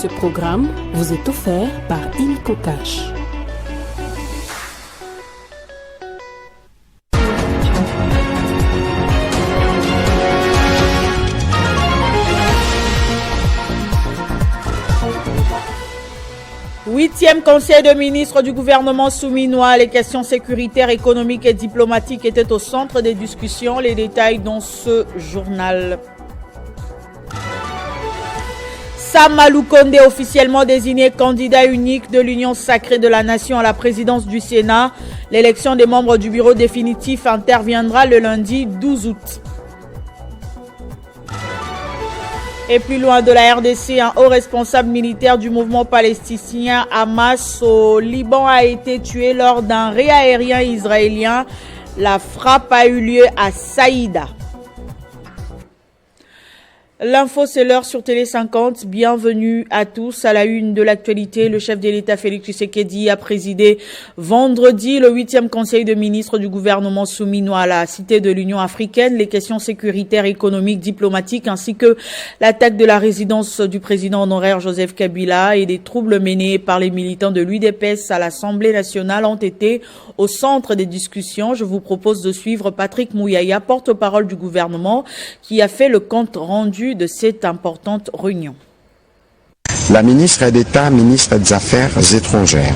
Ce programme vous est offert par Illico Cash. Huitième conseil de ministres du gouvernement souminois, les questions sécuritaires, économiques et diplomatiques étaient au centre des discussions. Les détails dans ce journal. Sam Lukonde, officiellement désigné candidat unique de l'Union sacrée de la nation à la présidence du Sénat. L'élection des membres du bureau définitif interviendra le lundi 12 août. Et plus loin de la RDC, un haut responsable militaire du mouvement palestinien Hamas au Liban a été tué lors d'un raid aérien israélien. La frappe a eu lieu à Saïda. L'info, c'est l'heure sur Télé 50. Bienvenue à tous. À la une de l'actualité, le chef de l'État Félix Tshisekedi a présidé vendredi le 8e conseil de ministres du gouvernement souminois à la Cité de l'Union africaine. Les questions sécuritaires, économiques, diplomatiques ainsi que l'attaque de la résidence du président honoraire Joseph Kabila et des troubles menés par les militants de l'UDPS à l'Assemblée nationale ont été au centre des discussions. Je vous propose de suivre Patrick Mouyaya, porte-parole du gouvernement, qui a fait le compte rendu de cette importante réunion. La ministre d'État, ministre des Affaires étrangères,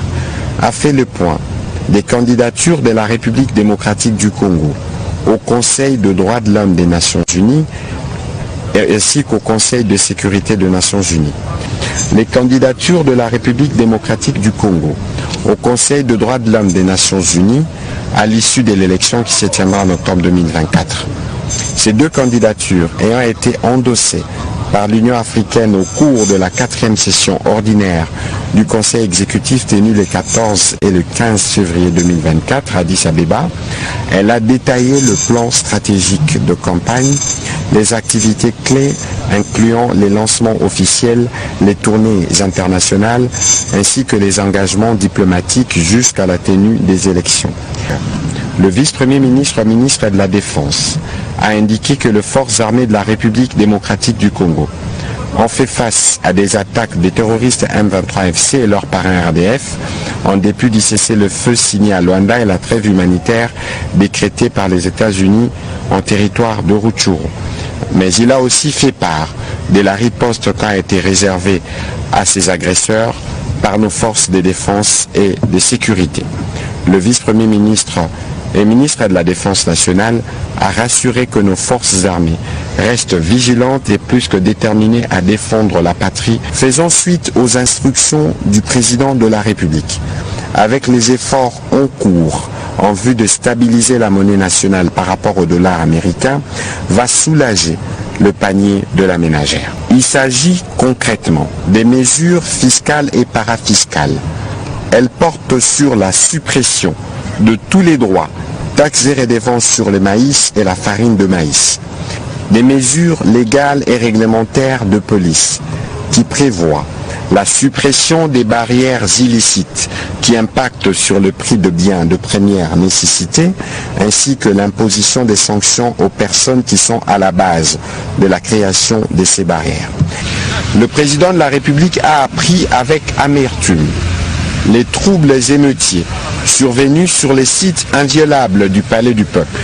a fait le point des candidatures de la République démocratique du Congo au Conseil de droits de l'homme des Nations Unies ainsi qu'au Conseil de sécurité des Nations Unies. Les candidatures de la République démocratique du Congo au Conseil de droits de l'homme des Nations Unies à l'issue de l'élection qui se tiendra en octobre 2024. Ces deux candidatures ayant été endossées par l'Union africaine au cours de la 4e session ordinaire du Conseil exécutif tenu le 14 et le 15 février 2024 à Addis Abeba, elle a détaillé le plan stratégique de campagne, les activités clés incluant les lancements officiels, les tournées internationales ainsi que les engagements diplomatiques jusqu'à la tenue des élections. Le vice-premier ministre, ministre de la Défense, a indiqué que les forces armées de la République démocratique du Congo ont fait face à des attaques des terroristes M23FC et leurs parrains RDF, en dépit du cessez-le-feu signé à Luanda et la trêve humanitaire décrétée par les États-Unis en territoire de Rutshuru. Mais il a aussi fait part de la riposte qui a été réservée à ces agresseurs par nos forces de défense et de sécurité. Le vice-premier ministre et ministre de la Défense nationale a rassuré que nos forces armées restent vigilantes et plus que déterminées à défendre la patrie, faisant suite aux instructions du président de la République. Avec les efforts en cours en vue de stabiliser la monnaie nationale par rapport au dollar américain, va soulager le panier de la ménagère. Il s'agit concrètement des mesures fiscales et parafiscales. Elles portent sur la suppression de tous les droits, taxes et redevances sur le maïs et la farine de maïs. Des mesures légales et réglementaires de police qui prévoient la suppression des barrières illicites qui impactent sur le prix de biens de première nécessité, ainsi que l'imposition des sanctions aux personnes qui sont à la base de la création de ces barrières. Le président de la République a appris avec amertume les troubles émeutiers survenus sur les sites inviolables du Palais du Peuple,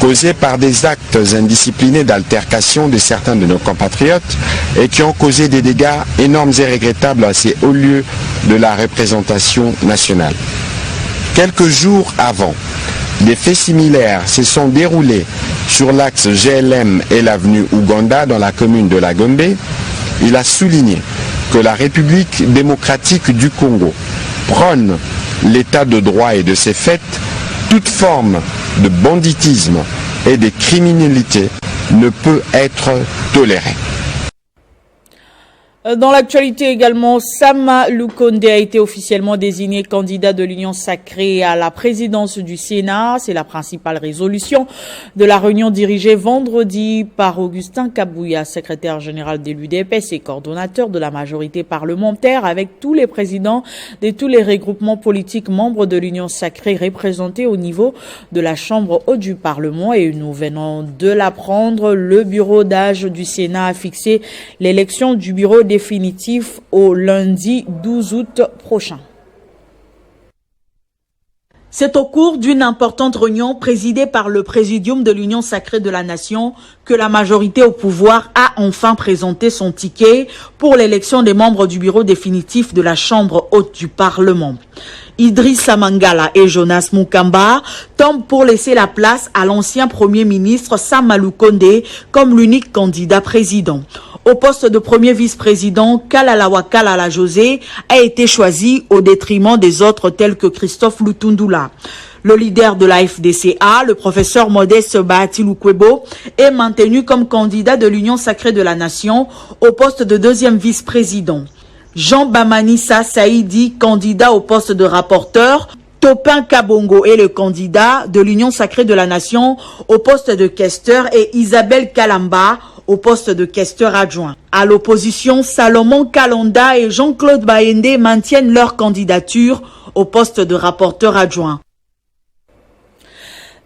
causés par des actes indisciplinés d'altercation de certains de nos compatriotes et qui ont causé des dégâts énormes et regrettables à ces hauts lieux de la représentation nationale. Quelques jours avant, des faits similaires se sont déroulés sur l'axe GLM et l'avenue Ouganda dans la commune de La Gombe. Il a souligné que la République démocratique du Congo prône l'état de droit et de ses faits, toute forme de banditisme et de criminalité ne peut être tolérée. Dans l'actualité également, Sam Lukonde a été officiellement désigné candidat de l'Union sacrée à la présidence du Sénat. C'est la principale résolution de la réunion dirigée vendredi par Augustin Kabouya, secrétaire général de l'UDPS et coordonnateur de la majorité parlementaire, avec tous les présidents de tous les regroupements politiques membres de l'Union sacrée représentés au niveau de la Chambre haute du Parlement. Et nous venons de l'apprendre, le bureau d'âge du Sénat a fixé l'élection du bureau définitif au lundi 12 août prochain. C'est au cours d'une importante réunion présidée par le Présidium de l'Union sacrée de la Nation que la majorité au pouvoir a enfin présenté son ticket pour l'élection des membres du bureau définitif de la Chambre haute du Parlement. Idrissa Mangala et Jonas Mukamba tombent pour laisser la place à l'ancien Premier ministre Samalou Kondé comme l'unique candidat président. Au poste de premier vice-président, Kalalawa Kalala José a été choisi au détriment des autres tels que Christophe Lutundula. Le leader de la FDCA, le professeur Modeste Bahati Lukwebo, est maintenu comme candidat de l'Union sacrée de la Nation au poste de deuxième vice-président. Jean Bamanissa Saïdi, candidat au poste de rapporteur, Topin Kabongo est le candidat de l'Union sacrée de la Nation au poste de questeur et Isabelle Kalamba au poste de questeur adjoint. À l'opposition, Salomon Kalonda et Jean-Claude Bayende maintiennent leur candidature au poste de rapporteur adjoint.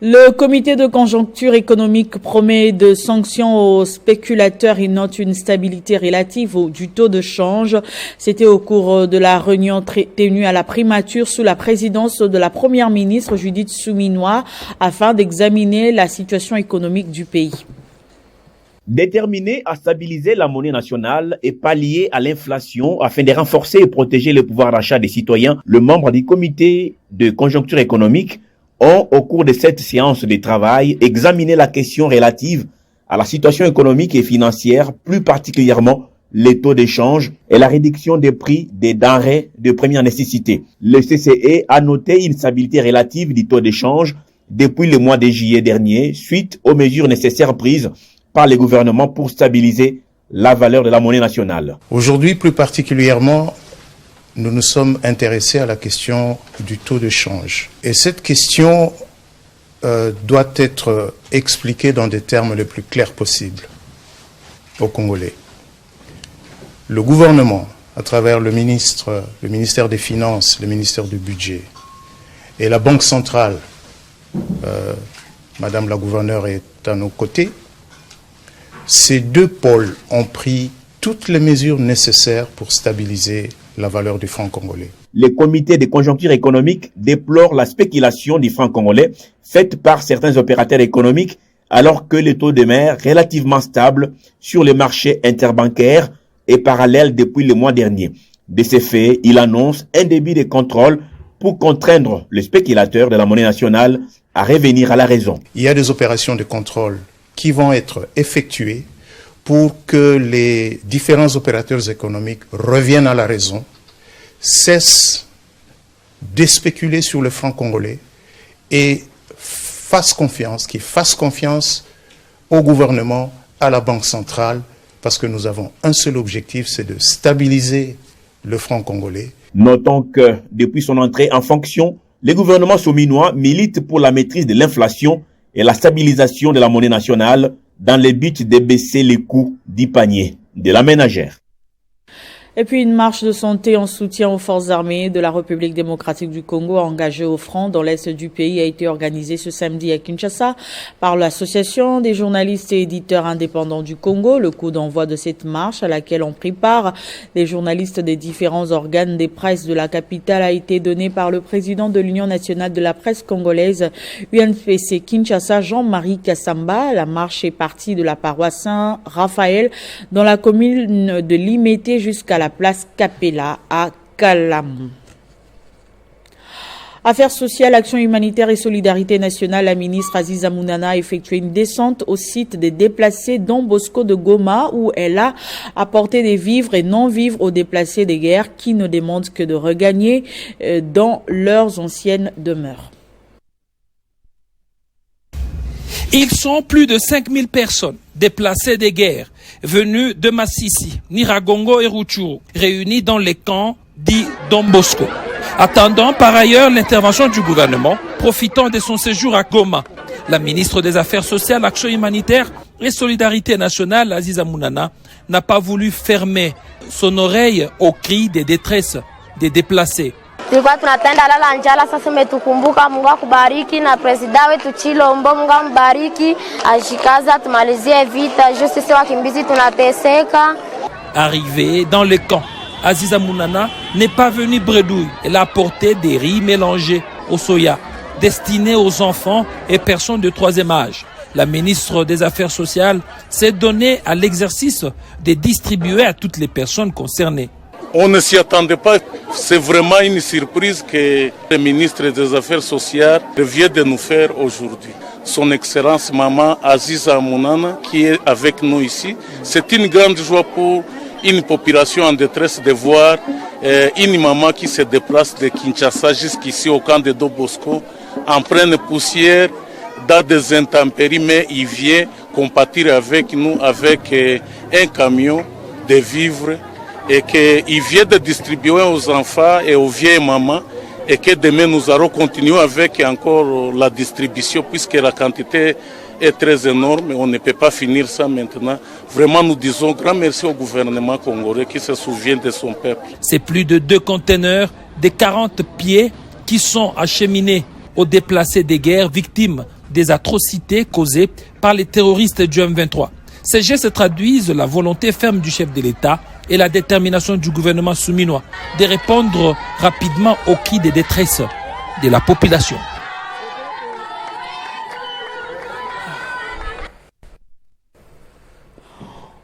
Le comité de conjoncture économique promet de sanctions aux spéculateurs et note une stabilité relative du taux de change. C'était au cours de la réunion tenue à la primature sous la présidence de la première ministre Judith Souminois afin d'examiner la situation économique du pays. Déterminé à stabiliser la monnaie nationale et pallier à l'inflation afin de renforcer et protéger le pouvoir d'achat des citoyens, le membre du comité de conjoncture économique ont, au cours de cette séance de travail, examiné la question relative à la situation économique et financière, plus particulièrement les taux d'échange et la réduction des prix des denrées de première nécessité. Le CCE a noté une stabilité relative du taux d'échange depuis le mois de juillet dernier, suite aux mesures nécessaires prises par les gouvernements pour stabiliser la valeur de la monnaie nationale. Aujourd'hui, plus particulièrement, nous nous sommes intéressés à la question du taux de change. Et cette question doit être expliquée dans des termes les plus clairs possibles aux Congolais. Le gouvernement, à travers le ministère des Finances, le ministère du Budget et la Banque centrale, Madame la gouverneure est à nos côtés, ces deux pôles ont pris toutes les mesures nécessaires pour stabiliser la valeur du franc congolais. Le comité de conjoncture économique déplore la spéculation du franc congolais faite par certains opérateurs économiques alors que le taux demeure relativement stable sur les marchés interbancaires et parallèle depuis le mois dernier. De ces faits, il annonce un début de contrôle pour contraindre les spéculateurs de la monnaie nationale à revenir à la raison. Il y a des opérations de contrôle qui vont être effectuées pour que les différents opérateurs économiques reviennent à la raison, cessent de spéculer sur le franc congolais et fassent confiance au gouvernement, à la Banque centrale, parce que nous avons un seul objectif, c'est de stabiliser le franc congolais. Notons que depuis son entrée en fonction, le gouvernement souminois milite pour la maîtrise de l'inflation et la stabilisation de la monnaie nationale dans le but de baisser les coûts du panier de la ménagère. Et puis une marche de santé en soutien aux forces armées de la République démocratique du Congo engagées au front dans l'est du pays a été organisée ce samedi à Kinshasa par l'Association des journalistes et éditeurs indépendants du Congo. Le coup d'envoi de cette marche à laquelle ont pris part les journalistes des différents organes des presses de la capitale a été donné par le président de l'Union nationale de la presse congolaise UNPC Kinshasa, Jean-Marie Kassamba. La marche est partie de la paroisse Saint-Raphaël dans la commune de Limete jusqu'à la place Capella à Kalamou. Affaires sociales, action humanitaire et solidarité nationale, la ministre Aziza Mounana a effectué une descente au site des déplacés Don Bosco de Goma où elle a apporté des vivres et non-vivres aux déplacés des guerres qui ne demandent que de regagner dans leurs anciennes demeures. Ils sont plus de 5000 personnes déplacées des guerres, venues de Massissi, Niragongo et Rutshuru, réunis dans les camps dits Don Bosco. Attendant par ailleurs l'intervention du gouvernement, profitant de son séjour à Goma, la ministre des Affaires sociales, Action humanitaire et Solidarité nationale, Aziza Mounana, n'a pas voulu fermer son oreille aux cris de détresse des déplacés. Tulikuwa tunatenda lala njala, sasa umetukumbuka. Mungu akubariki na presida wetu Chilombo, Mungu ambariki, ashikaza tumalizie vita, sisi wakimbizi tunateseka. Arrivée dans le camp, Aziza Mounana n'est pas venue bredouille. Elle a apporté des riz mélangés au soya, destinés aux enfants et personnes de troisième âge. La ministre des Affaires sociales s'est donnée à l'exercice de distribuer à toutes les personnes concernées. On ne s'y attendait pas. C'est vraiment une surprise que le ministre des Affaires sociales vient de nous faire aujourd'hui. Son Excellence Maman Aziza Mounana qui est avec nous ici. C'est une grande joie pour une population en détresse de voir une maman qui se déplace de Kinshasa jusqu'ici au camp de Don Bosco en pleine poussière, dans des intempéries, mais il vient compatir avec nous avec un camion de vivres et qu'il vient de distribuer aux enfants et aux vieilles mamans et que demain nous allons continuer avec encore la distribution puisque la quantité est très énorme et on ne peut pas finir ça maintenant. Vraiment, nous disons grand merci au gouvernement congolais qui se souvient de son peuple. C'est plus de 2 conteneurs de 40 pieds qui sont acheminés aux déplacés des guerres victimes des atrocités causées par les terroristes du M23. Ces gestes traduisent la volonté ferme du chef de l'État et la détermination du gouvernement souminois de répondre rapidement aux cris de détresse de la population.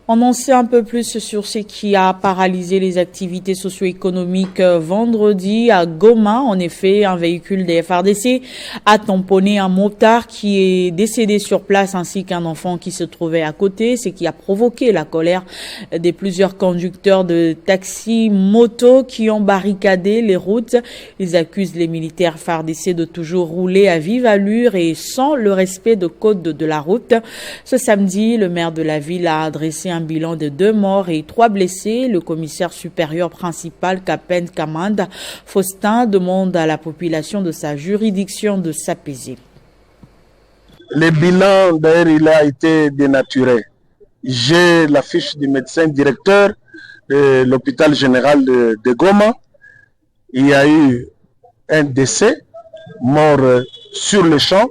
On en sait un peu plus sur ce qui a paralysé les activités socio-économiques vendredi à Goma. En effet, un véhicule des FARDC a tamponné un motard qui est décédé sur place ainsi qu'un enfant qui se trouvait à côté, ce qui a provoqué la colère de plusieurs conducteurs de taxis moto qui ont barricadé les routes. Ils accusent les militaires FARDC de toujours rouler à vive allure et sans le respect de code de la route. Ce samedi, le maire de la ville a adressé un bilan de 2 morts et 3 blessés. Le commissaire supérieur principal, Captain Kamanda Faustin, demande à la population de sa juridiction de s'apaiser. Le bilan, d'ailleurs, il a été dénaturé. J'ai la fiche du médecin directeur de l'hôpital général de Goma. Il y a eu un décès, mort sur le champ.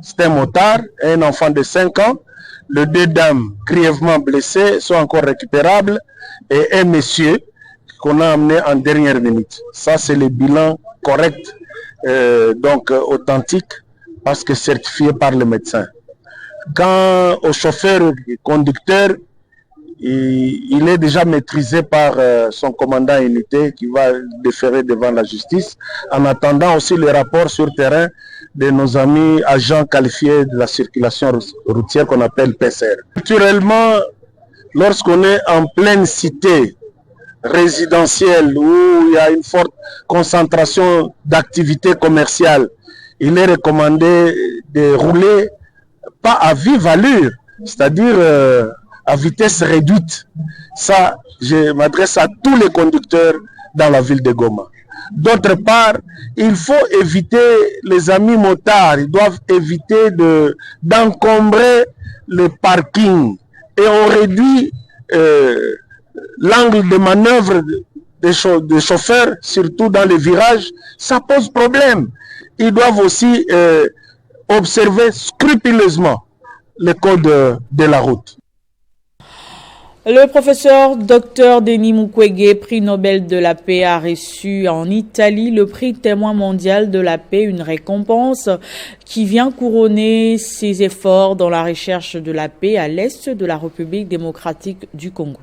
C'est un motard, un enfant de 5 ans. Les 2 dames grièvement blessées sont encore récupérables et un monsieur qu'on a amené en dernière minute. Ça, c'est le bilan correct, donc authentique, parce que certifié par le médecin. Quant au chauffeur conducteur, il est déjà maîtrisé par son commandant unité qui va déférer devant la justice, en attendant aussi le rapport sur terrain de nos amis agents qualifiés de la circulation routière qu'on appelle PCR. Naturellement, lorsqu'on est en pleine cité résidentielle où il y a une forte concentration d'activités commerciales, il est recommandé de rouler pas à vive allure, c'est-à-dire à vitesse réduite. Ça, je m'adresse à tous les conducteurs dans la ville de Goma. D'autre part, il faut éviter, les amis motards, ils doivent éviter d'encombrer le parking et on réduit l'angle de manœuvre des chauffeurs, surtout dans les virages. Ça pose problème. Ils doivent aussi observer scrupuleusement le code de la route. Le professeur Dr Denis Mukwege, prix Nobel de la paix, a reçu en Italie le prix témoin mondial de la paix, une récompense qui vient couronner ses efforts dans la recherche de la paix à l'est de la République démocratique du Congo.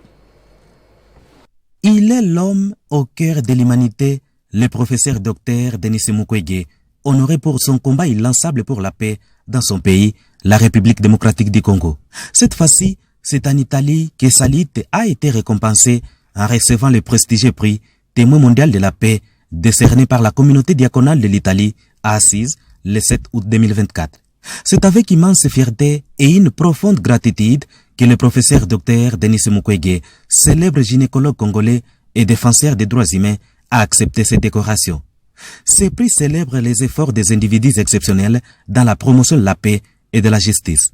Il est l'homme au cœur de l'humanité, le professeur Dr Denis Mukwege, honoré pour son combat inlassable pour la paix dans son pays, la République démocratique du Congo. Cette fois-ci, c'est en Italie que Salit a été récompensé en recevant le prestigieux prix Témoin mondial de la paix décerné par la communauté diaconale de l'Italie à Assise le 7 août 2024. C'est avec immense fierté et une profonde gratitude que le professeur Dr Denis Mukwege, célèbre gynécologue congolais et défenseur des droits humains, a accepté cette décoration. Ces prix célèbrent les efforts des individus exceptionnels dans la promotion de la paix et de la justice.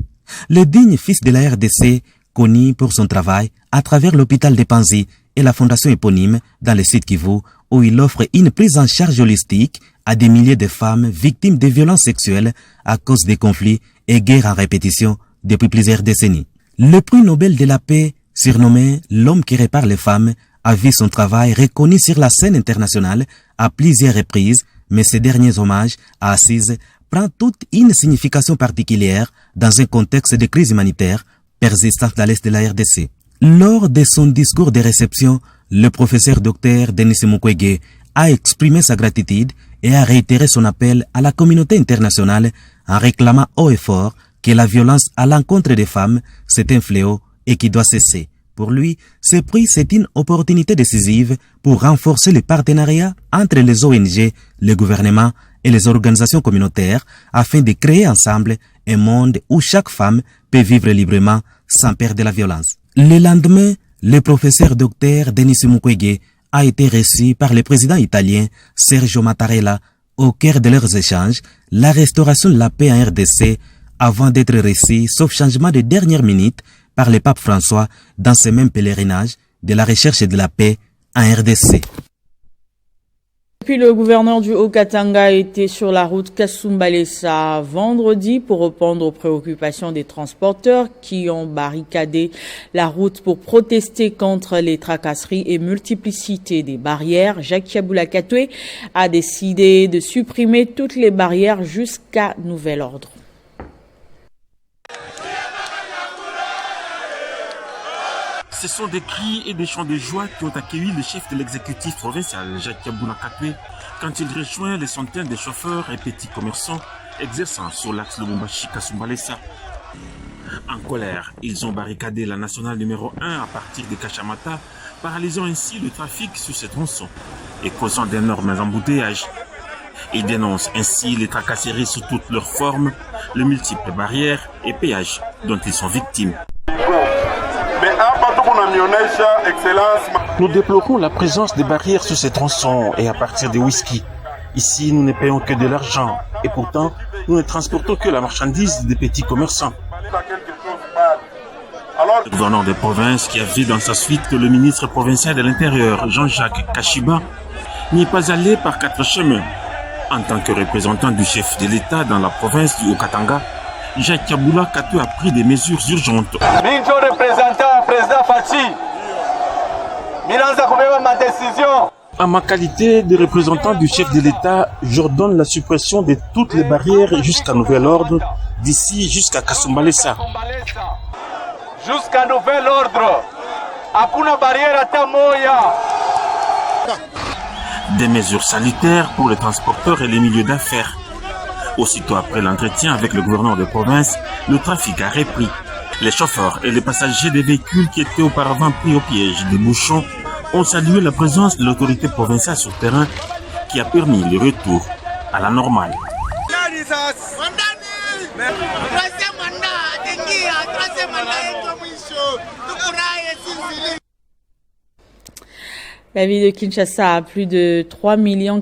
Le digne fils de la RDC, connu pour son travail à travers l'hôpital de Panzi et la fondation éponyme dans le sud Kivu, où il offre une prise en charge holistique à des milliers de femmes victimes de violences sexuelles à cause des conflits et guerres en répétition depuis plusieurs décennies. Le prix Nobel de la paix Surnommé l'homme qui répare les femmes, a vu son travail reconnu sur la scène internationale à plusieurs reprises, mais ces derniers hommages à Assise prend toute une signification particulière dans un contexte de crise humanitaire persistante dans l'est de la RDC. Lors de son discours de réception, le professeur Dr Denis Mukwege a exprimé sa gratitude et a réitéré son appel à la communauté internationale en réclamant haut et fort que la violence à l'encontre des femmes, c'est un fléau et qui doit cesser. Pour lui, ce prix, c'est une opportunité décisive pour renforcer les partenariats entre les ONG, le gouvernement et les organisations communautaires afin de créer ensemble un monde où chaque femme peut vivre librement sans peur de la violence. Le lendemain, le professeur Dr Denis Mukwege a été reçu par le président italien Sergio Mattarella. Au cœur de leurs échanges, la restauration de la paix en RDC avant d'être reçu, sauf changement de dernière minute, par le pape François dans ce même pèlerinage de la recherche de la paix en RDC. Puis le gouverneur du Haut-Katanga était sur la route Kasumbalesa vendredi pour répondre aux préoccupations des transporteurs qui ont barricadé la route pour protester contre les tracasseries et multiplicité des barrières. Jacques Yaboula Katoué a décidé de supprimer toutes les barrières jusqu'à nouvel ordre. Ce sont des cris et des chants de joie qui ont accueilli le chef de l'exécutif provincial, Jacques Yaboula Katoué, quand il rejoint les centaines de chauffeurs et petits commerçants exerçant sur l'axe Lubumbashi-Kasumbalesa. En colère, ils ont barricadé la nationale numéro 1 à partir de Kachamata, paralysant ainsi le trafic sur ces tronçons et causant d'énormes embouteillages. Ils dénoncent ainsi les tracasseries sous toutes leurs formes, les multiples barrières et péages dont ils sont victimes. Nous déplorons la présence des barrières sur ces tronçons et à partir des whisky. Ici, nous ne payons que de l'argent et pourtant, nous ne transportons que la marchandise des petits commerçants. Le gouverneur des provinces, qui a vu dans sa suite le ministre provincial de l'Intérieur, Jean-Jacques Kashiba, n'y est pas allé par 4 chemins. En tant que représentant du chef de l'État dans la province du Haut-Katanga, Jacques Yaboula Katoué a pris des mesures urgentes. En ma qualité de représentant du chef de l'État, j'ordonne la suppression de toutes les barrières jusqu'à nouvel ordre, d'ici jusqu'à Kasumbalesa. Jusqu'à nouvel ordre. Hakuna barrière hata moya. Des mesures sanitaires pour les transporteurs et les milieux d'affaires. Aussitôt après l'entretien avec le gouverneur de province, le trafic a repris. Les chauffeurs et les passagers des véhicules qui étaient auparavant pris au piège des bouchons ont salué la présence de l'autorité provinciale sur terrain qui a permis le retour à la normale. La ville de Kinshasa a plus de 3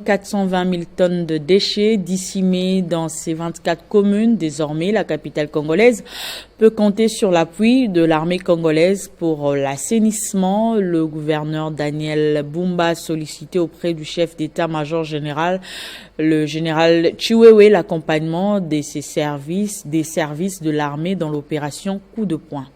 420 000 tonnes de déchets disséminés dans ses 24 communes. Désormais, la capitale congolaise peut compter sur l'appui de l'armée congolaise pour l'assainissement. Le gouverneur Daniel Bumba a sollicité auprès du chef d'état-major général, le général Chiwewe, l'accompagnement des services de l'armée dans l'opération Coup de poing.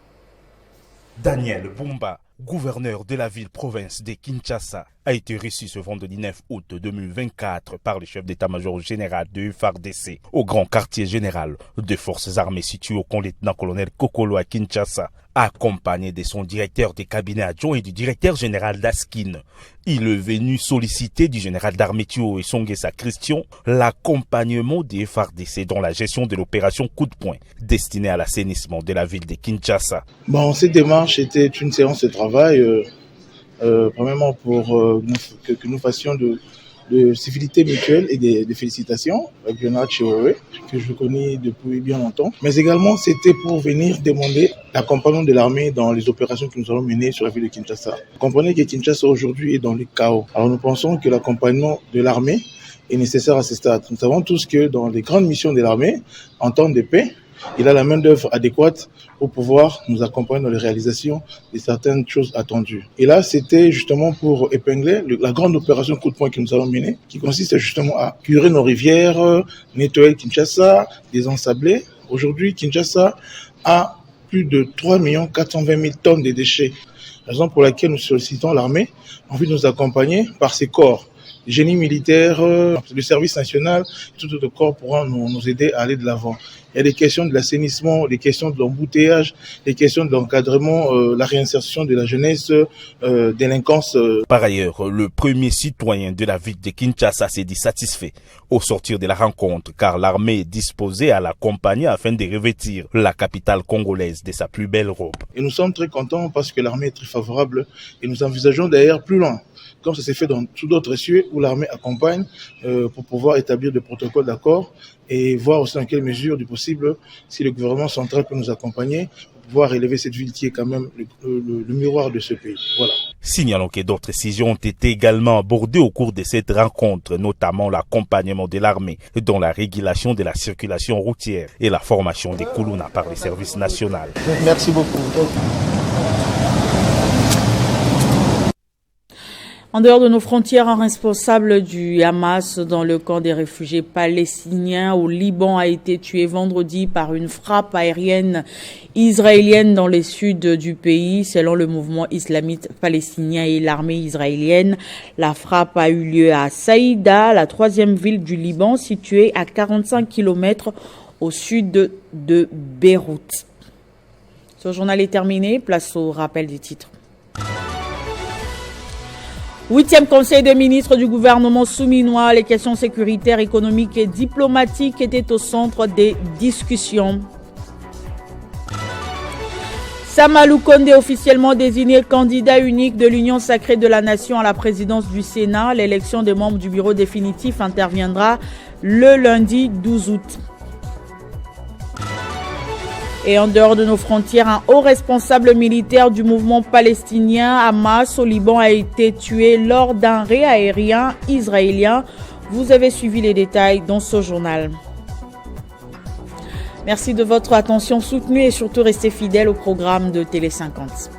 Daniel Bumba, gouverneur de la ville-province de Kinshasa, a été reçu ce vendredi 9 août 2024 par le chef d'état-major général de FARDC au grand quartier général des forces armées situé au camp lieutenant-colonel Kokolo à Kinshasa, accompagné de son directeur de cabinet adjoint et du directeur général d'Askin. Il est venu solliciter du général d'armée Thio et Songesa Christian l'accompagnement des FARDC dans la gestion de l'opération Coup de poing destinée à l'assainissement de la ville de Kinshasa. Cette démarche était une séance de travail premièrement pour que nous fassions de civilité mutuelle et de félicitations avec le général Chiwewe, que je connais depuis bien longtemps. Mais également, c'était pour venir demander l'accompagnement de l'armée dans les opérations que nous allons mener sur la ville de Kinshasa. Comprenez que Kinshasa aujourd'hui est dans le chaos. Alors nous pensons que l'accompagnement de l'armée est nécessaire à ce stade. Nous savons tous que dans les grandes missions de l'armée, en temps de paix, il a la main-d'œuvre adéquate pour pouvoir nous accompagner dans les réalisations de certaines choses attendues. Et là, c'était justement pour épingler la grande opération Coup de poing que nous allons mener, qui consiste justement à curer nos rivières, nettoyer Kinshasa, désensabler. Aujourd'hui, Kinshasa a plus de 3 420 000 tonnes de déchets. Raison pour laquelle nous sollicitons l'armée en vue de nous accompagner par ses corps. Le génie militaire, le service national, tout autre corps pourront nous aider à aller de l'avant. Il y a des questions de l'assainissement, des questions de l'embouteillage, des questions de l'encadrement, la réinsertion de la jeunesse, délinquance. Par ailleurs, le premier citoyen de la ville de Kinshasa s'est dit satisfait au sortir de la rencontre, car l'armée est disposée à l'accompagner afin de revêtir la capitale congolaise de sa plus belle robe. Et nous sommes très contents parce que l'armée est très favorable et nous envisageons d'ailleurs plus loin, comme ça s'est fait dans tout d'autres cieux où l'armée accompagne pour pouvoir établir des protocoles d'accord et voir aussi dans quelle mesure du possible si le gouvernement central peut nous accompagner pour pouvoir élever cette ville qui est quand même le miroir de ce pays. Voilà. Signalons que d'autres décisions ont été également abordées au cours de cette rencontre, notamment l'accompagnement de l'armée dans la régulation de la circulation routière et la formation des Koulouna par les services nationaux. Merci beaucoup. En dehors de nos frontières, un responsable du Hamas dans le camp des réfugiés palestiniens au Liban a été tué vendredi par une frappe aérienne israélienne dans le sud du pays, selon le mouvement islamiste palestinien et l'armée israélienne. La frappe a eu lieu à Saïda, la 3e ville du Liban, située à 45 km au sud de Beyrouth. Ce journal est terminé. Place au rappel des titres. 8e conseil des ministres du gouvernement souminois, les questions sécuritaires, économiques et diplomatiques étaient au centre des discussions. Samalou Kondé, officiellement désigné candidat unique de l'Union sacrée de la nation à la présidence du Sénat. L'élection des membres du bureau définitif interviendra le lundi 12 août. Et en dehors de nos frontières, un haut responsable militaire du mouvement palestinien Hamas au Liban a été tué lors d'un raid aérien israélien. Vous avez suivi les détails dans ce journal. Merci de votre attention soutenue et surtout restez fidèles au programme de Télé 50.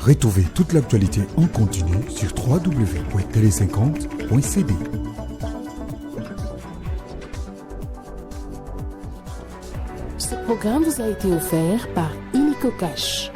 Retrouvez toute l'actualité en continu sur www.tele50.cd. Ce programme vous a été offert par Illico Cash.